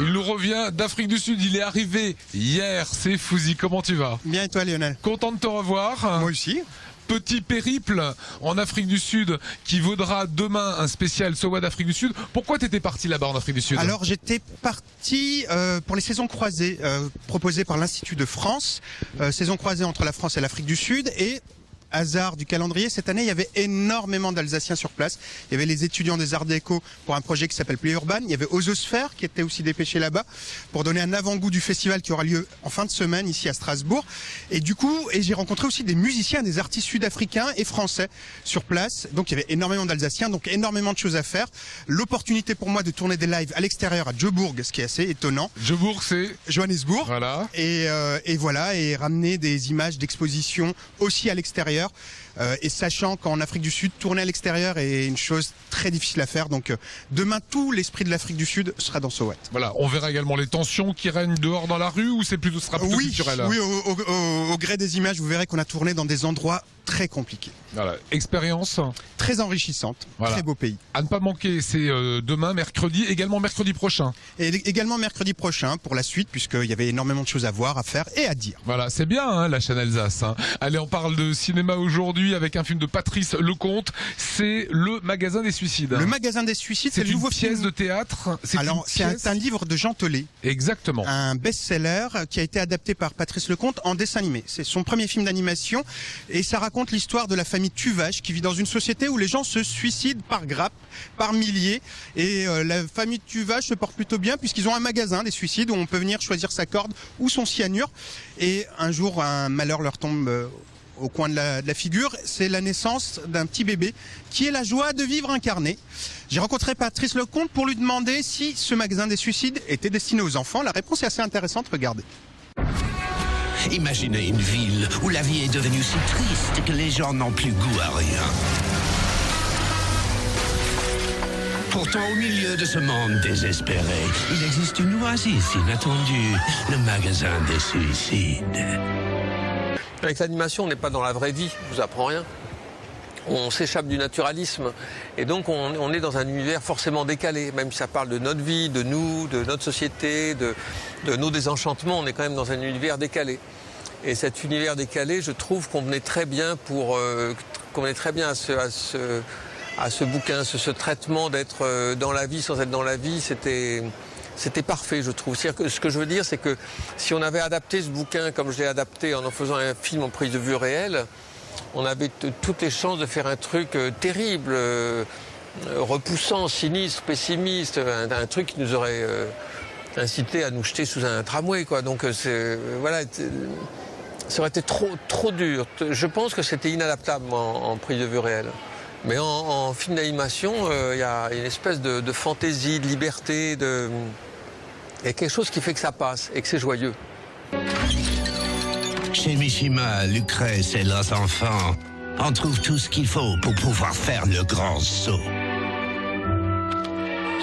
Il nous revient d'Afrique du Sud, il est arrivé hier, c'est Fouzi. Comment tu vas? Bien et toi Lionel? Content de te revoir. Moi aussi. Petit périple en Afrique du Sud qui vaudra demain un spécial SOWA d'Afrique du Sud. Pourquoi t'étais parti là-bas en Afrique du Sud? Alors j'étais parti pour les saisons croisées proposées par l'Institut de France, saison croisée entre la France et l'Afrique du Sud, et hasard du calendrier, cette année il y avait énormément d'Alsaciens sur place. Il y avait les étudiants des Arts Déco pour un projet qui s'appelle Play Urban. Il y avait Ososphère qui était aussi dépêché là-bas pour donner un avant-goût du festival qui aura lieu en fin de semaine ici à Strasbourg. Et du coup, j'ai rencontré aussi des musiciens, des artistes sud-africains et français sur place. Donc il y avait énormément d'Alsaciens, donc énormément de choses à faire. L'opportunité pour moi de tourner des lives à l'extérieur à Joburg, ce qui est assez étonnant. Joburg, c'est Johannesburg. Voilà. Et voilà, et ramener des images d'exposition aussi à l'extérieur. Et sachant qu'en Afrique du Sud, tourner à l'extérieur est une chose très difficile à faire. Donc demain, tout l'esprit de l'Afrique du Sud sera dans SOWAT. Voilà, on verra également les tensions qui règnent dehors dans la rue, ou sera plutôt culturel? Oui, au gré des images, vous verrez qu'on a tourné dans des endroits très compliqués. Voilà, expérience très enrichissante, voilà. Très beau pays. À ne pas manquer, c'est demain, mercredi, également mercredi prochain. Et également mercredi prochain pour la suite, puisqu'il y avait énormément de choses à voir, à faire et à dire. Voilà, c'est bien hein, la chaîne Alsace. Hein. Allez, on parle de cinéma aujourd'hui avec un film de Patrice Lecomte, c'est Le Magasin des Suicides. Le Magasin des Suicides, c'est le nouveau pièce film de théâtre. Alors, c'est un livre de Jean Telet. Exactement. Un best-seller qui a été adapté par Patrice Lecomte en dessin animé. C'est son premier film d'animation et ça raconte l'histoire de la famille Tuvache qui vit dans une société où les gens se suicident par grappes, par milliers. Et la famille Tuvache se porte plutôt bien puisqu'ils ont un magasin des suicides où on peut venir choisir sa corde ou son cyanure. Et un jour, un malheur leur tombe au coin de la figure. C'est la naissance d'un petit bébé qui est la joie de vivre incarnée. J'ai rencontré Patrice Lecomte pour lui demander si ce magasin des suicides était destiné aux enfants. La réponse est assez intéressante, regardez. Imaginez une ville où la vie est devenue si triste que les gens n'ont plus goût à rien. Pourtant, au milieu de ce monde désespéré, il existe une oasis inattendue, le magasin des suicides. Avec l'animation, on n'est pas dans la vraie vie, je vous apprends rien. On s'échappe du naturalisme et donc on est dans un univers forcément décalé, même si ça parle de notre vie, de nous, de notre société, de nos désenchantements, on est quand même dans un univers décalé. Et cet univers décalé, je trouve qu'on venait très bien à ce bouquin, ce traitement d'être dans la vie sans être dans la vie, c'était parfait, je trouve. Ce que je veux dire, c'est que si on avait adapté ce bouquin comme je l'ai adapté en faisant un film en prise de vue réelle, on avait toutes les chances de faire un truc terrible, repoussant, sinistre, pessimiste, un truc qui nous aurait incité à nous jeter sous un tramway, quoi. Donc voilà, ça aurait été trop dur. Je pense que c'était inadaptable en prise de vue réelle. Mais en film d'animation, il y a une espèce de fantaisie, de liberté, il y a quelque chose qui fait que ça passe et que c'est joyeux. Chez Mishima, Lucrèce et leurs enfants, on trouve tout ce qu'il faut pour pouvoir faire le grand saut.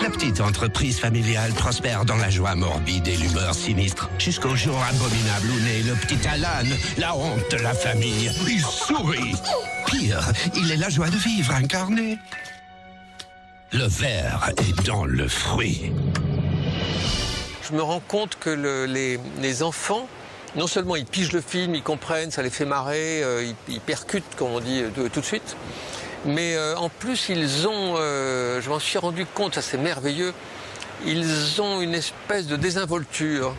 La petite entreprise familiale prospère dans la joie morbide et l'humeur sinistre, jusqu'au jour abominable où naît le petit Alan, la honte de la famille. Il sourit. Pire, il est la joie de vivre incarnée. Le ver est dans le fruit. Je me rends compte que les enfants, non seulement ils pigent le film, ils comprennent, ça les fait marrer, ils percutent, comme on dit, tout de suite, mais en plus ils ont, je m'en suis rendu compte, ça c'est merveilleux, ils ont une espèce de désinvolture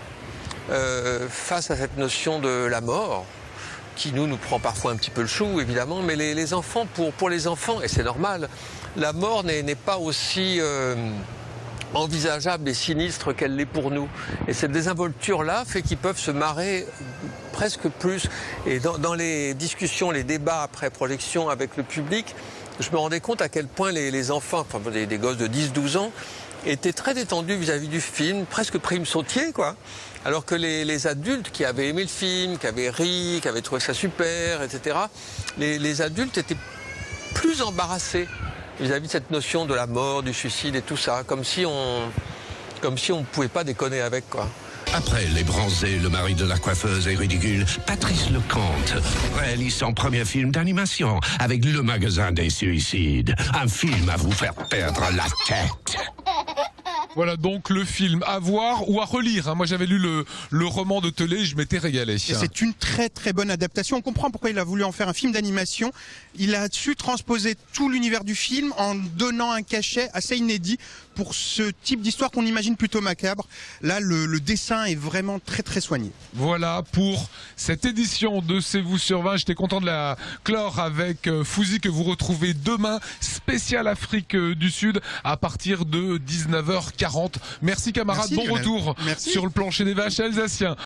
face à cette notion de la mort, qui nous prend parfois un petit peu le chou, évidemment, mais les enfants, pour les enfants, et c'est normal, la mort n'est pas aussi envisageable et sinistre qu'elle l'est pour nous. Et cette désinvolture-là fait qu'ils peuvent se marrer presque plus. Et dans les discussions, les débats après projection avec le public, je me rendais compte à quel point les enfants, enfin des gosses de 10-12 ans, étaient très détendus vis-à-vis du film, presque prime sautier, quoi. Alors que les adultes qui avaient aimé le film, qui avaient ri, qui avaient trouvé ça super, etc., les adultes étaient plus embarrassés vis-à-vis de cette notion de la mort, du suicide et tout ça, comme si on ne pouvait pas déconner avec, quoi. Après Les Bronzés, le mari de la coiffeuse est ridicule, Patrice Lecomte réalise son premier film d'animation avec Le Magasin des Suicides. Un film à vous faire perdre la tête. Voilà donc le film à voir ou à relire. Moi j'avais lu le roman de Telet, je m'étais régalé. Et c'est une très très bonne adaptation. On comprend pourquoi il a voulu en faire un film d'animation. Il a su transposer tout l'univers du film en donnant un cachet assez inédit pour ce type d'histoire qu'on imagine plutôt macabre. Là, le dessin est vraiment très très soigné. Voilà pour cette édition de C'est vous sur 20. J'étais content de la clore avec Fouzi que vous retrouvez demain, spécial Afrique du Sud à partir de 19h40. Merci camarades, Merci, bon Lionel. retour Merci. sur le plancher des vaches alsaciens.